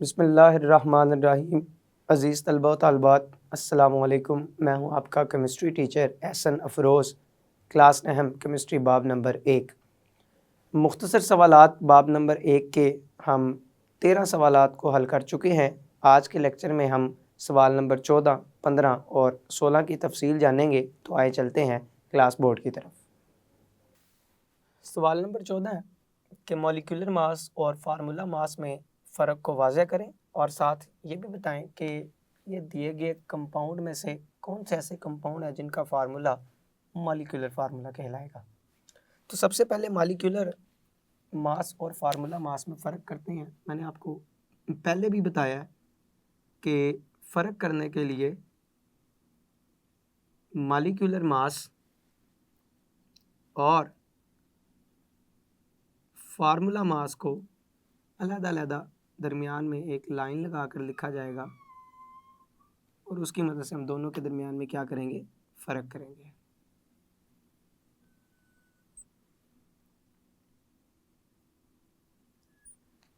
बिस्मिल्लाहिर्रहमानिर्रहीम। अज़ीज़ तलबा व तालिबात, अस्सलामु अलैकुम। मैं हूँ आपका chemistry teacher Ahsan Afroz. Class अहम केमिस्ट्री बाब नंबर 1। मुख्तसर सवालात बाब नंबर 1 के हम 13 सवालात को हल कर चुके हैं। आज के लेक्चर में हम सवाल नंबर 14, 15 और 16 की तफसील जानेंगे। तो आए चलते हैं क्लास बोर्ड की तरफ। सवाल नंबर 14 है कि मॉलिक्यूलर मास और फार्मूला मास में फ़र्क को वाज़ह करें और साथ ये भी बताएं कि ये दिए गए कंपाउंड में से कौन से ऐसे कंपाउंड है जिनका फार्मूला मॉलिक्यूलर फार्मूला कहलाएगा। तो सबसे पहले मॉलिक्यूलर मास और फार्मूला मास में फ़र्क करते हैं। मैंने आपको पहले भी बताया है कि फ़र्क करने के लिए मॉलिक्यूलर मास और फार्मूला मास को अलग-अलग दरमियान में एक लाइन लगा कर लिखा जाएगा और उसकी मदद से हम दोनों के दरमियान में क्या करेंगे, फ़र्क करेंगे।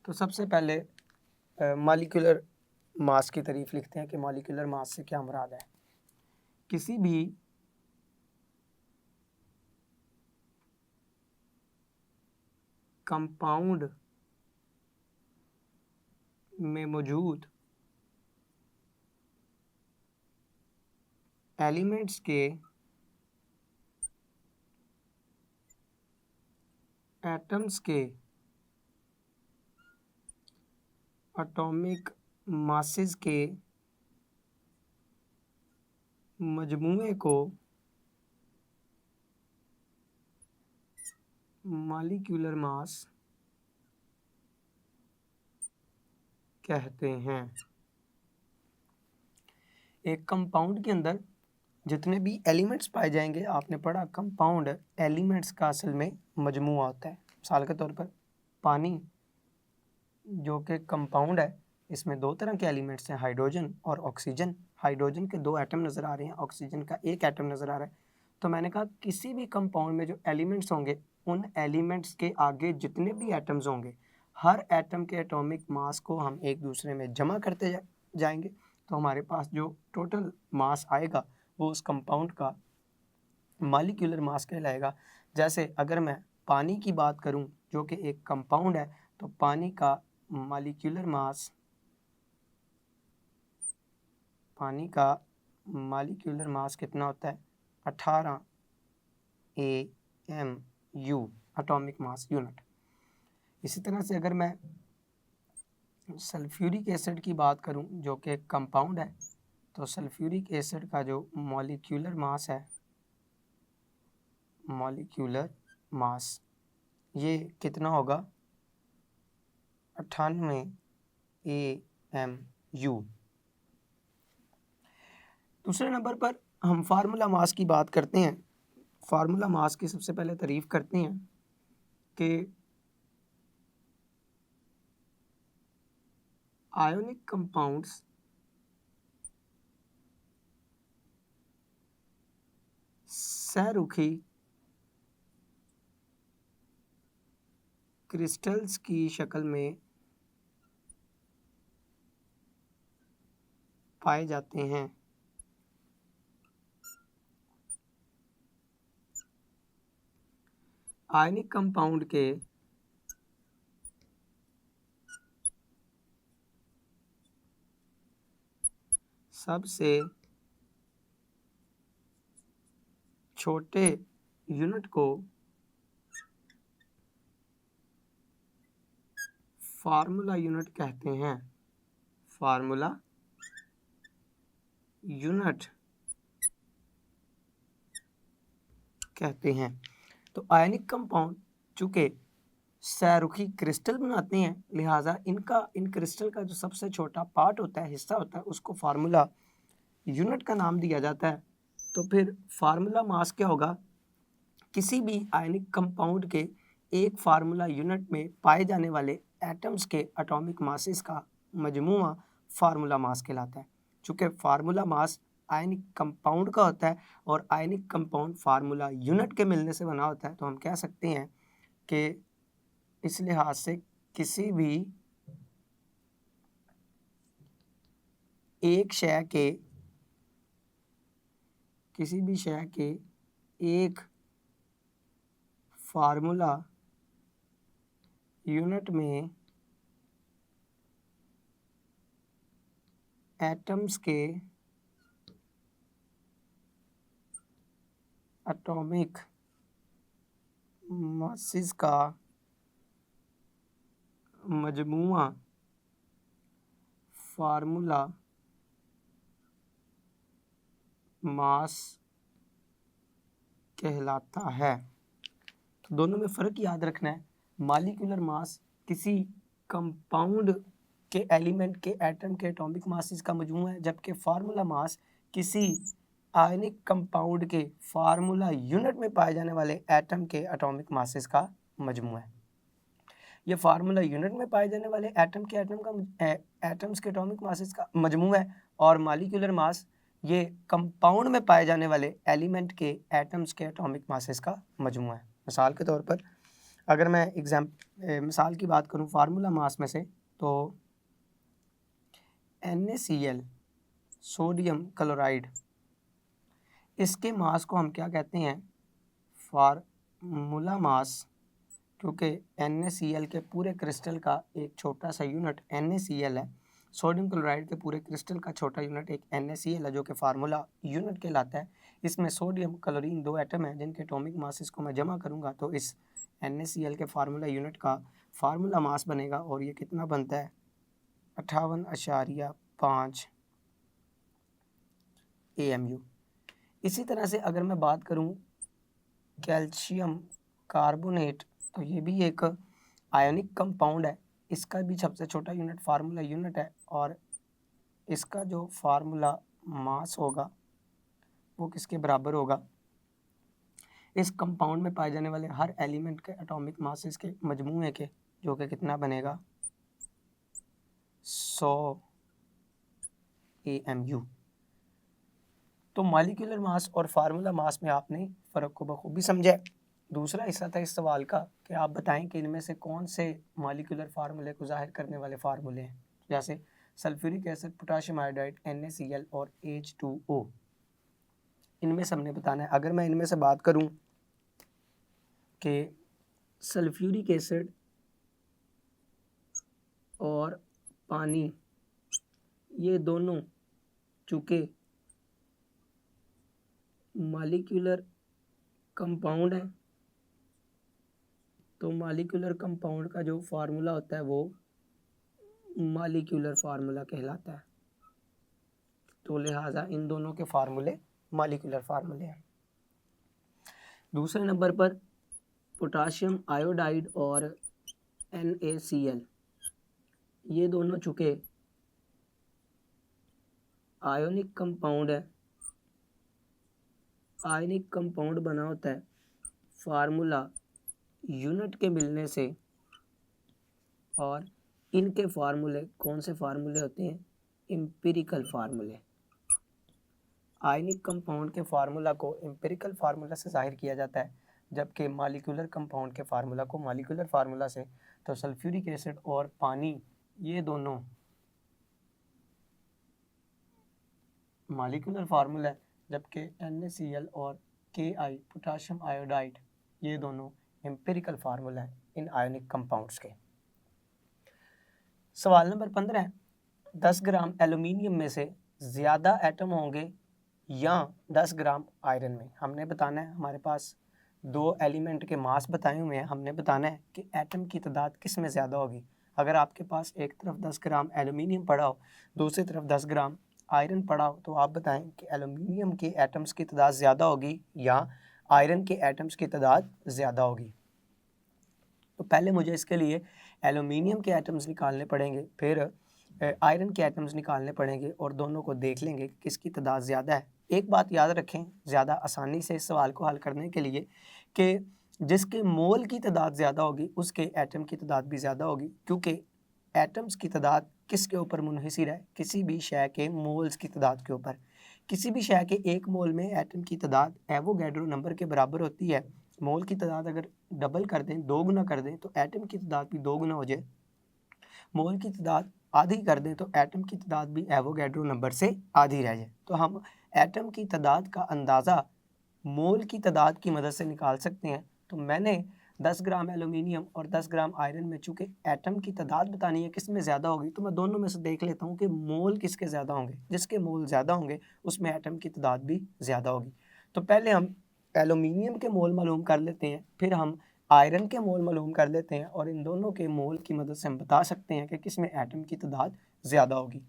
तो सबसे पहले मॉलिक्यूलर मास की तारीफ लिखते हैं कि मॉलिक्यूलर मास से क्या मुराद है। किसी भी कंपाउंड में मौजूद एलिमेंट्स के एटम्स के एटॉमिक मासेस के मजमूए को मॉलिक्यूलर मास कहते हैं। एक कंपाउंड के अंदर जितने भी एलिमेंट्स पाए जाएंगे, आपने पढ़ा कंपाउंड एलिमेंट्स का असल में मजमूआ होता है। मिसाल के तौर पर पानी जो कि कंपाउंड है, इसमें दो तरह के एलिमेंट्स हैं, हाइड्रोजन और ऑक्सीजन। हाइड्रोजन के दो एटम नज़र आ रहे हैं, ऑक्सीजन का एक एटम नज़र आ रहा है। तो मैंने कहा किसी भी कंपाउंड में जो एलिमेंट्स होंगे, उन एलिमेंट्स के आगे जितने भी एटम्स होंगे, हर एटम के एटॉमिक मास को हम एक दूसरे में जमा करते जाएंगे। तो हमारे पास जो टोटल मास आएगा वो उस कंपाउंड का मॉलिक्यूलर मास कहलाएगा। जैसे अगर मैं पानी की बात करूं जो कि एक कंपाउंड है, तो पानी का मॉलिक्यूलर मास कितना होता है, 18 AMU एटॉमिक मास यूनिट। इसी तरह से अगर मैं सल्फ्यूरिक एसिड की बात करूं जो कि एक कंपाउंड है, तो सल्फ्यूरिक एसिड का जो मॉलिक्यूलर मास है, मॉलिक्यूलर मास ये कितना होगा, 98 AMU। दूसरे नंबर पर हम फार्मूला मास की बात करते हैं। फार्मूला मास की सबसे पहले तारीफ करते हैं कि आयोनिक कंपाउंड्स सहरुखी क्रिस्टल्स की शक्ल में पाए जाते हैं। आयनिक कंपाउंड के सबसे छोटे यूनिट को फार्मूला यूनिट कहते हैं। फार्मूला यूनिट कहते हैं। तो आयनिक कंपाउंड चूँकि सहरुखी क्रिस्टल बनाते हैं, लिहाजा इन क्रिस्टल का जो सबसे छोटा पार्ट होता है, हिस्सा होता है, उसको फार्मूला यूनिट का नाम दिया जाता है। तो फिर फार्मूला मास क्या होगा, किसी भी आयनिक कंपाउंड के एक फार्मूला यूनिट में पाए जाने वाले एटम्स के एटॉमिक मासेस का मजमूआ फार्मूला मास कहलाता है। चूँकि फार्मूला मास आयनिक कंपाउंड का होता है और आयनिक कंपाउंड फार्मूला यूनिट के मिलने से बना होता है, तो हम कह सकते हैं कि इस लिहाज से किसी भी एक शय के, किसी भी शय के एक फार्मूला यूनिट में एटम्स के एटॉमिक मासेस का मजमूआ फार्मूला मास कहलाता है। तो दोनों में फ़र्क याद रखना है। मॉलिक्यूलर मास किसी कंपाउंड के एलिमेंट के एटम के एटॉमिक मासेस का मजमूआ है, जबकि फार्मूला मास किसी आयनिक कंपाउंड के फार्मूला यूनिट में पाए जाने वाले एटम के एटॉमिक मासेस का मजमूआ है। ये फार्मूला यूनिट में पाए जाने वाले एटम्स के एटॉमिक मासेस का मजमूआ है, और मॉलिक्यूलर मास ये कंपाउंड में पाए जाने वाले एलिमेंट के एटम्स के एटॉमिक मासेस का मजमूआ है। मिसाल के तौर पर अगर मैं मिसाल की बात करूं फार्मूला मास में से, तो NaCl सोडियम क्लोराइड, इसके मास को हम क्या कहते हैं? फार्मूला मास, क्योंकि NaCl के पूरे क्रिस्टल का एक छोटा सा यूनिट NaCl है। सोडियम क्लोराइड के पूरे क्रिस्टल का छोटा यूनिट एक NaCl है, जो कि फार्मूला यूनिट कहलाता है। इसमें सोडियम क्लोरीन दो एटम हैं, जिनके एटॉमिक मासेस को मैं जमा करूंगा तो इस NaCl के फार्मूला यूनिट का फार्मूला मास बनेगा, और ये कितना बनता है? 58.5 AMU। इसी तरह से अगर मैं बात करूं कैल्शियम कार्बोनेट, तो ये भी एक आयनिक कंपाउंड है। इसका भी सबसे छोटा यूनिट फार्मूला यूनिट है, और इसका जो फार्मूला मास होगा वो किसके बराबर होगा? इस कंपाउंड में पाए जाने वाले हर एलिमेंट के एटॉमिक मासेस के मजमूए के, जो कि कितना बनेगा? 100 AMU। तो मॉलिक्यूलर मास और फार्मूला मास में आपने फ़र्क को बखूबी समझा। दूसरा हिस्सा था इस सवाल का कि आप बताएं कि इनमें से कौन से मॉलिक्यूलर फार्मूले को जाहिर करने वाले फार्मूले हैं, जैसे sulphuric acid, potassium iodide, NaCl और H2O। इनमें से हमने बताना है। अगर मैं इनमें से बात करूं कि सल्फ्यूरिक एसिड और पानी, ये दोनों चूँकि मॉलिक्यूलर कंपाउंड है, तो मॉलिक्यूलर कंपाउंड का जो फार्मूला होता है वो मॉलिक्यूलर फार्मूला कहलाता है। तो लिहाजा इन दोनों के फार्मूले मॉलिक्यूलर फार्मूले हैं। दूसरे नंबर पर पोटेशियम आयोडाइड और NaCl, ये दोनों चूँकि आयोनिक कंपाउंड है, आयनिक कंपाउंड बना होता है फार्मूला यूनिट के मिलने से, और इनके फार्मूले कौन से फार्मूले होते हैं? एम्पिरिकल फार्मूले। आयनिक कंपाउंड के फार्मूला को एम्पिरिकल फार्मूला से जाहिर किया जाता है, जबकि मॉलिक्यूलर कंपाउंड के फार्मूला को मॉलिक्यूलर फार्मूला से। तो सल्फ्यूरिक एसिड और पानी, ये दोनों मॉलिक्यूलर फार्मूला है, जबकि NaCl और Ki पोटेशियम आयोडाइड, ये दोनों एम्पिरिकल फार्मूला है इन आयनिक कंपाउंड्स के। सवाल नंबर 15 है, 10 ग्राम एल्यूमिनियम में से ज़्यादा एटम होंगे या 10 ग्राम आयरन में? हमने बताना है, हमारे पास दो एलिमेंट के मास बताए हुए हैं, हमने बताना है कि एटम की तादाद किस में ज़्यादा होगी। अगर आपके पास एक तरफ 10 ग्राम एल्यूमिनियम पड़ा हो, दूसरी तरफ 10 ग्राम आयरन पड़ा हो, तो आप बताएं कि एल्यूमिनियम के एटम्स की तादाद ज़्यादा होगी या आयरन के एटम्स की तादाद ज़्यादा होगी। तो पहले मुझे इसके लिए एल्यूमिनियम के एटम्स निकालने पड़ेंगे, फिर आयरन के एटम्स निकालने पड़ेंगे, और दोनों को देख लेंगे कि किसकी तादाद ज़्यादा है। एक बात याद रखें ज़्यादा आसानी से इस सवाल को हल करने के लिए, कि जिसके मोल की तादाद ज़्यादा होगी उसके एटम की तादाद भी ज़्यादा होगी, क्योंकि एटम्स की तादाद किसके ऊपर मुनहसिर है? किसी भी शय के मोल्स की तादाद के ऊपर। किसी भी शय के एक मोल में एटम की तादाद एवोगैड्रो नंबर के बराबर होती है। मोल की तादाद अगर डबल कर दें, 2 गुना कर दें, तो एटम की तादाद भी 2 गुना हो जाए। मोल की तादाद आधी कर दें तो एटम की तादाद भी एवोगैड्रो नंबर से आधी रह जाए। तो हम एटम की तादाद का अंदाज़ा मोल की तादाद की मदद से निकाल सकते हैं। तो मैंने 10 ग्राम एलुमिनियम और 10 ग्राम आयरन में चूँकि एटम की तादाद बतानी है किस में ज़्यादा होगी, तो मैं दोनों में से देख लेता हूँ कि मोल किसके ज़्यादा होंगे। जिसके मोल ज़्यादा होंगे उसमें एटम की तादाद भी ज़्यादा होगी। तो पहले हम एलुमिनियम के मोल मालूम कर लेते हैं, फिर हम आयरन के मोल मालूम कर लेते हैं और इन दोनों के मोल की मदद से हम बता सकते हैं कि किस में एटम की तादाद ज़्यादा होगी।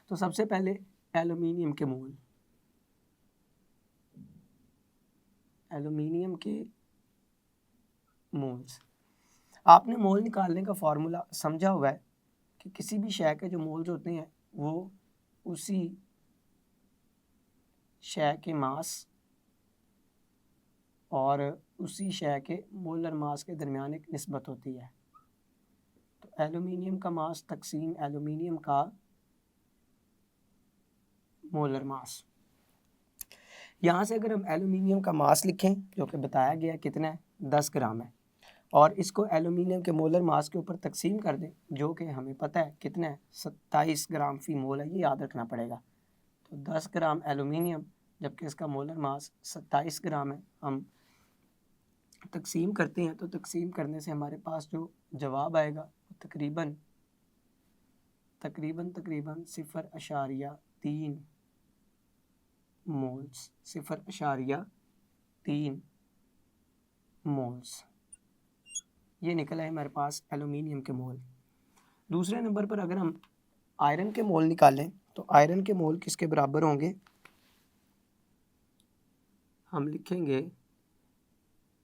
तो सबसे पहले एलुमिनियम के मोल, एलुमिनियम के मोल्स। आपने मोल निकालने का फार्मूला समझा हुआ है कि किसी भी शय के जो मोल्स होते हैं वो उसी शय के मास और उसी शय के मोलर मास के दरमियान एक निस्बत होती है। तो एलुमिनियम का मास तकसीम एलुमिनियम का मोलर मास। यहाँ से अगर हम एलुमिनियम का मास लिखें जो कि बताया गया कितना है 10 ग्राम है, और इसको एलुमिनियम के मोलर मास के ऊपर तकसीम कर दें जो कि हमें पता है कितना है 27 ग्राम फी मोल है, ये याद रखना पड़ेगा। तो 10 ग्राम एलुमिनियम जबकि इसका मोलर मास 27 ग्राम है, हम तकसीम करते हैं तो तकसीम करने से हमारे पास जो जवाब आएगा वो तकरीबन 0.3 मोल्स, 0.3 मोल्स ये निकला है हमारे पास एलुमिनियम के मोल। दूसरे नंबर पर अगर हम आयरन के मोल निकालें तो आयरन के मोल किसके बराबर होंगे, हम लिखेंगे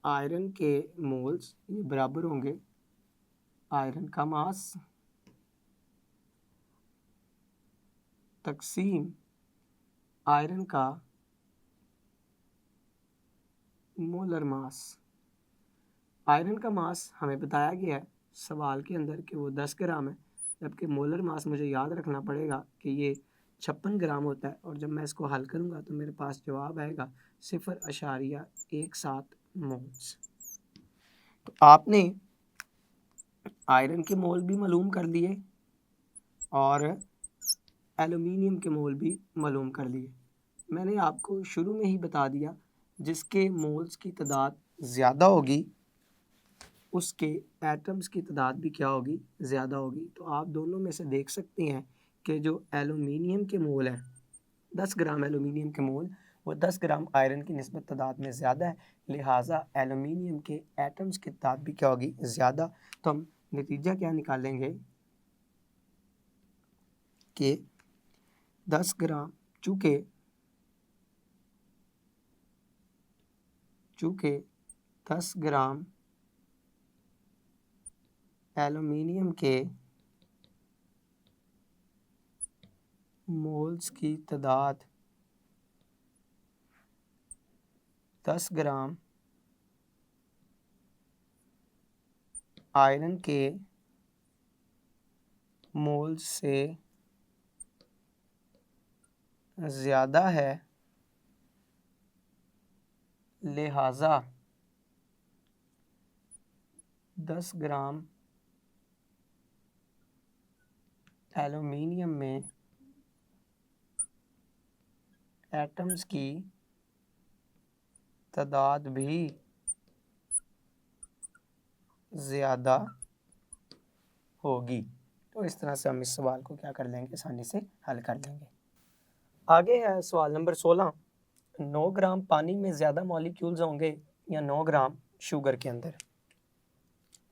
आयरन के मोल्स ये बराबर होंगे आयरन का मास तकसीम आयरन का मोलर मास। आयरन का मास हमें बताया गया है सवाल के अंदर कि वो 10 ग्राम है, जबकि मोलर मास मुझे याद रखना पड़ेगा कि ये 56 ग्राम होता है, और जब मैं इसको हल करूँगा तो मेरे पास जवाब आएगा 0.17 मोल्स। तो आपने आयरन के मोल भी मालूम कर लिए और एलुमिनियम के मोल भी मालूम कर लिए। मैंने आपको शुरू में ही बता दिया जिसके मोल्स की तादाद ज़्यादा होगी उसके एटम्स की तादाद भी क्या होगी, ज़्यादा होगी। तो आप दोनों में से देख सकते हैं कि जो एलुमिनियम के मोल है 10 ग्राम एलुमिनियम के मोल वो 10 ग्राम आयरन की निस्बत तादाद में ज़्यादा है, लिहाजा एलुमिनियम के एटम्स की तादाद भी क्या होगी, ज़्यादा। तो हम नतीजा क्या निकालेंगे कि 10 ग्राम चूँकि 10 ग्राम एलुमिनियम के मोल्स की तादाद 10 ग्राम आयरन के मोल्स से ज़्यादा है, लिहाजा 10 ग्राम एलुमिनियम में एटम्स की तादाद भी ज़्यादा होगी। तो इस तरह से हम इस सवाल को क्या कर लेंगे, आसानी से हल कर लेंगे। आगे है सवाल नंबर 16। 9 ग्राम पानी में ज़्यादा मॉलिक्यूल्स होंगे या 9 ग्राम शुगर के अंदर।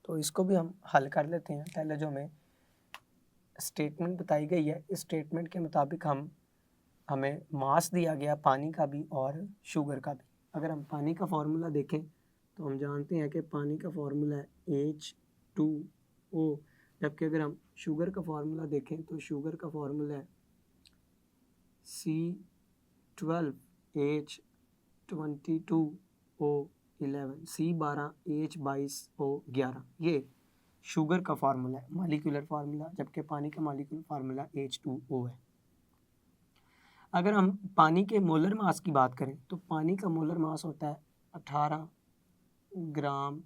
तो इसको भी हम हल कर लेते हैं। पहले जो हमें स्टेटमेंट बताई गई है इस स्टेटमेंट के मुताबिक हमें मास दिया गया पानी का भी और शुगर का भी। अगर हम पानी का फार्मूला देखें तो हम जानते हैं कि पानी का फार्मूला है H2O, जबकि अगर हम शुगर का फार्मूला देखें तो शुगर का फार्मूला है C12H22O11 C12H22O11। ये शुगर का फार्मूला है, मॉलिक्यूलर फार्मूला, जबकि पानी का मॉलिक्यूलर फार्मूला H2O है। अगर हम पानी के मोलर मास की बात करें तो पानी का मोलर मास होता है 18 ग्राम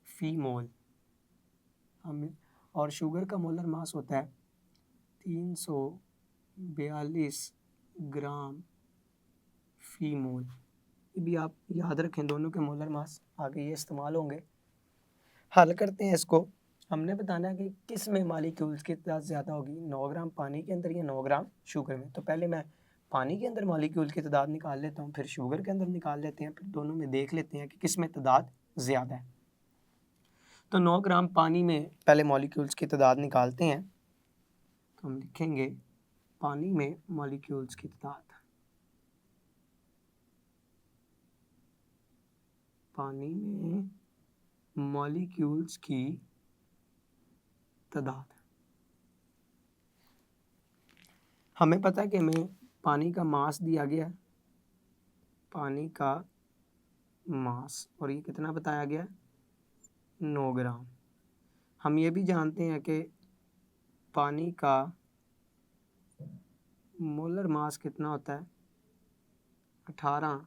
फी मोल। हम और शुगर का मोलर मास होता है 342 ग्राम फी मोल। ये भी आप याद रखें, दोनों के मोलर मास आगे ये इस्तेमाल होंगे। हल करते हैं इसको। हमने बताना है कि किस में मॉलिक्यूल्स की तादाद ज़्यादा होगी, 9 ग्राम पानी के अंदर या 9 ग्राम शुगर में। तो पहले मैं पानी के अंदर मॉलिक्यूल की तादाद निकाल लेता हूँ, फिर शुगर के अंदर निकाल लेते हैं, फिर दोनों में देख लेते हैं कि किस में तादाद ज़्यादा है। तो 9 ग्राम पानी में पहले मॉलिक्यूल्स की तादाद निकालते हैं। तो हम लिखेंगे पानी में मॉलिक्यूल्स की तादाद, पानी में मॉलिक्यूल्स की तादाद। हमें पता है कि हमें पानी का मास दिया गया, पानी का मास, और ये कितना बताया गया, 9 ग्राम। हम ये भी जानते हैं कि पानी का मोलर मास कितना होता है, 18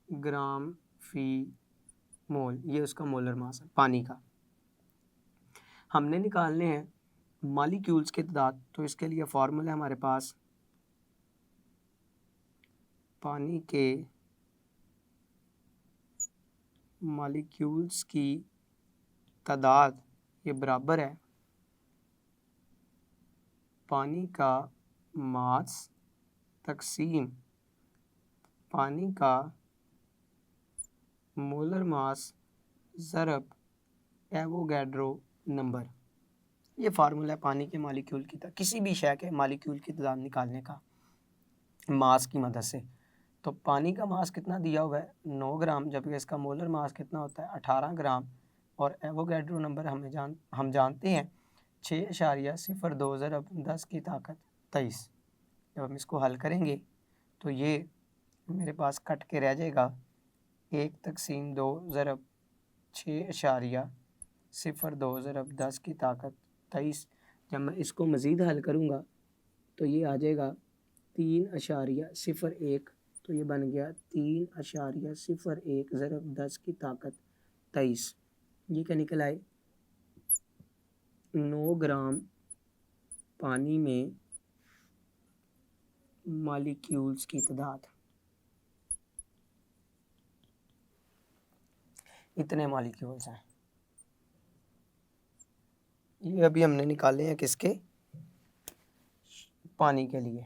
ग्राम फी मोल, ये उसका मोलर मास है पानी का। हमने निकालने हैं मॉलिक्यूल्स की तादाद, तो इसके लिए फॉर्मूला है हमारे पास, पानी के मॉलिक्यूल्स की तादाद ये बराबर है पानी का मास तकसीम पानी का मोलर मास ज़रब एवोगैड्रो नंबर। ये फार्मूला है पानी के मॉलिक्यूल की किसी भी शय के मॉलिक्यूल की तादाद निकालने का मास की मदद से। तो पानी का मास कितना दिया हुआ है, 9 ग्राम, जबकि इसका मोलर मास कितना होता है, 18 ग्राम, और एवोगैड्रो नंबर हम जानते हैं 6.02 ज़रब 10 की ताकत 23। जब हम इसको हल करेंगे तो ये मेरे पास कट के रह जाएगा 1/2 ज़रब 6.02 ज़रब 10 की ताकत 23। जब मैं इसको मज़ीद हल करूँगा तो ये आ जाएगा 3.01, तो ये बन गया 3.01 ज़रब 10 की ताकत 23। ये क्या निकल आए, 9 ग्राम पानी में मॉलिक्यूल्स की तादाद, इतने मॉलिक्यूल्स हैं। ये अभी हमने निकाले हैं किसके, पानी के लिए।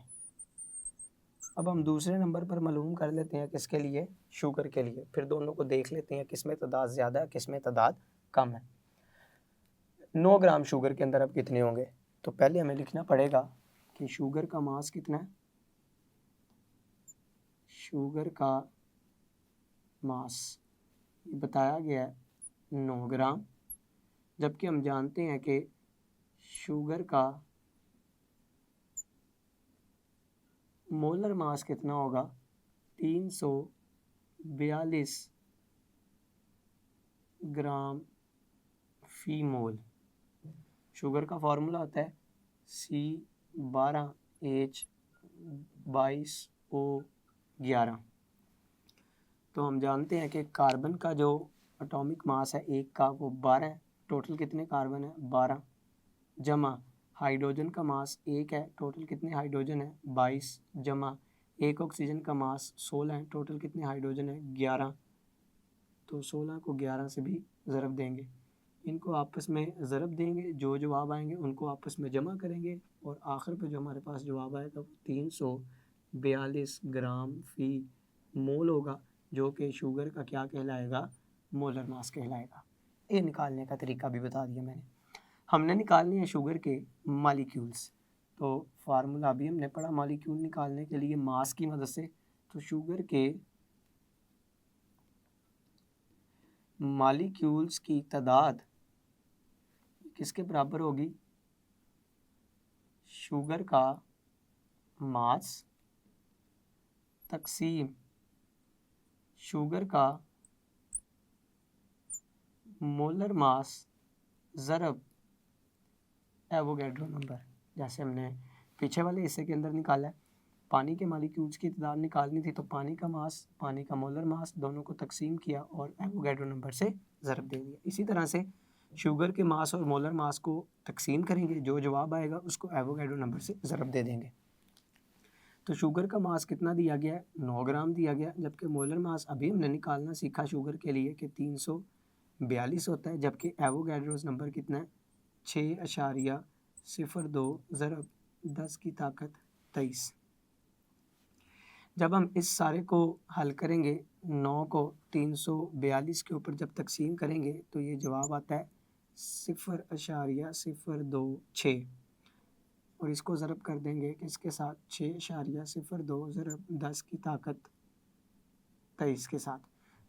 अब हम दूसरे नंबर पर मालूम कर लेते हैं किसके लिए, शुगर के लिए। फिर दोनों को देख लेते हैं किस में तादाद ज़्यादा है, किस में तादाद कम है। 9 ग्राम शुगर के अंदर अब कितने होंगे, तो पहले हमें लिखना पड़ेगा कि शुगर का मास कितना है, शुगर का मास बताया गया है 9 ग्राम, जबकि हम जानते हैं कि शुगर का मोलर मास कितना होगा, 342 ग्राम फी मोल। शुगर का फार्मूला होता है C12H22O11। तो हम जानते हैं कि कार्बन का जो एटॉमिक मास है एक का, वो 12 है। टोटल कितने कार्बन है, 12, जमा हाइड्रोजन का मास 1 है, टोटल कितने हाइड्रोजन है, 22, जमा एक ऑक्सीजन का मास 16 है, टोटल कितने हाइड्रोजन है, 11। तो 16 को 11 से भी ज़रब देंगे, इनको आपस में ज़रब देंगे, जो जवाब आएंगे उनको आपस में जमा करेंगे, और आखिर पे जो हमारे पास जवाब आएगा वो 342 ग्राम फी मोल होगा, जो कि शुगर का क्या कहलाएगा, मोलर मास कहलाएगा। ये निकालने का तरीका भी बता दिया मैंने। हमने निकालने हैं शुगर के मॉलिक्यूल्स। तो फार्मूला भी हमने पढ़ा मॉलिक्यूल निकालने के लिए मास की मदद से। तो शुगर के मॉलिक्यूल्स की तादाद किसके बराबर होगी, शुगर का मास तकसीम शुगर का मोलर मास ज़रब एवोगैड्रो नंबर। जैसे हमने पीछे वाले हिस्से के अंदर निकाला है, पानी के मॉलिक्यूल्स की तादाद निकालनी थी, तो पानी का मास, पानी का मोलर मास, दोनों को तकसीम किया और एवोगैड्रो नंबर से ज़रब दे दिया। इसी तरह से शुगर के मास और मोलर मास को तकसीम करेंगे, जो जवाब आएगा उसको एवोगैड्रो नंबर से ज़रब दे देंगे। तो शुगर का मास कितना दिया गया है, 9 ग्राम दिया गया, जबकि मोलर मास अभी हमने निकालना सीखा शुगर के लिए कि 342 होता है, जबकि एवोगैड्रोस नंबर कितना है 6.02 ज़रब 10 की ताकत 23। जब हम इस सारे को हल करेंगे, 9 को 342 के ऊपर जब तकसीम करेंगे तो ये जवाब आता है 0.026 और इसको ज़रब कर देंगे किसके साथ, 6.02 ज़रब 10 की ताकत 23 के साथ।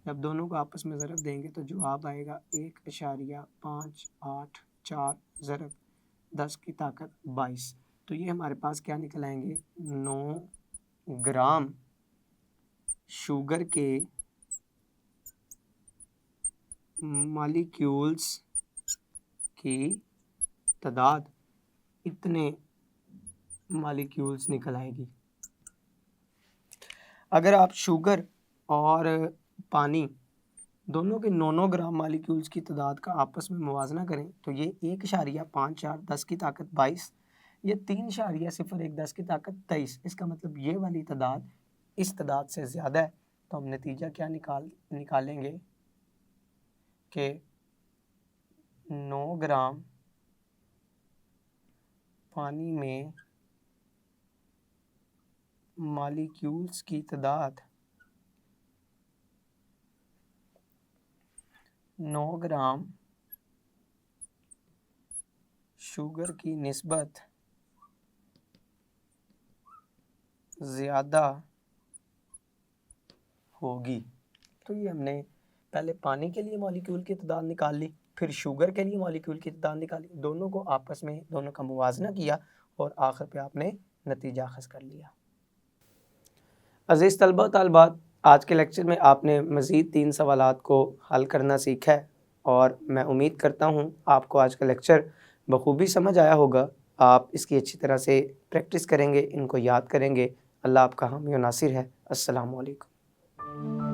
जब दोनों को आपस में ज़रब देंगे तो जवाब आएगा 1.584 ज़रब 10 की ताकत 22। तो ये हमारे पास क्या निकल आएंगे, 9 ग्राम शुगर के मॉलिक्यूल्स की तादाद इतने मॉलिक्यूल्स निकल आएगी। अगर आप शुगर और पानी दोनों के 9 ग्राम मॉलिक्यूल्स की तादाद का आपस में मुवाजना करें तो ये 1.54 10 की ताकत 22, ये 3.01 10 की ताकत 23। इसका मतलब ये वाली तादाद इस तादाद से ज़्यादा है। तो हम नतीजा क्या निकालेंगे कि 9 ग्राम पानी में मॉलिक्यूल्स की तादाद 9 ग्राम शुगर की निस्बत ज़्यादा होगी। तो ये हमने पहले पानी के लिए मॉलिक्यूल की तादाद निकाल ली, फिर शुगर के लिए मॉलिक्यूल की तादाद निकाली, दोनों को आपस में दोनों का मुवाजना किया और आखिर पे आपने नतीजा अख़ज़ कर लिया। अज़ीज़ तलबा तालिबात, आज के लेक्चर में आपने मज़ीद 3 सवालात को हल करना सीखा है और मैं उम्मीद करता हूँ आपको आज का लेक्चर बखूबी समझ आया होगा। आप इसकी अच्छी तरह से प्रैक्टिस करेंगे, इनको याद करेंगे। अल्लाह आपका हामी व नासिर है। अस्सलामु अलैकुम।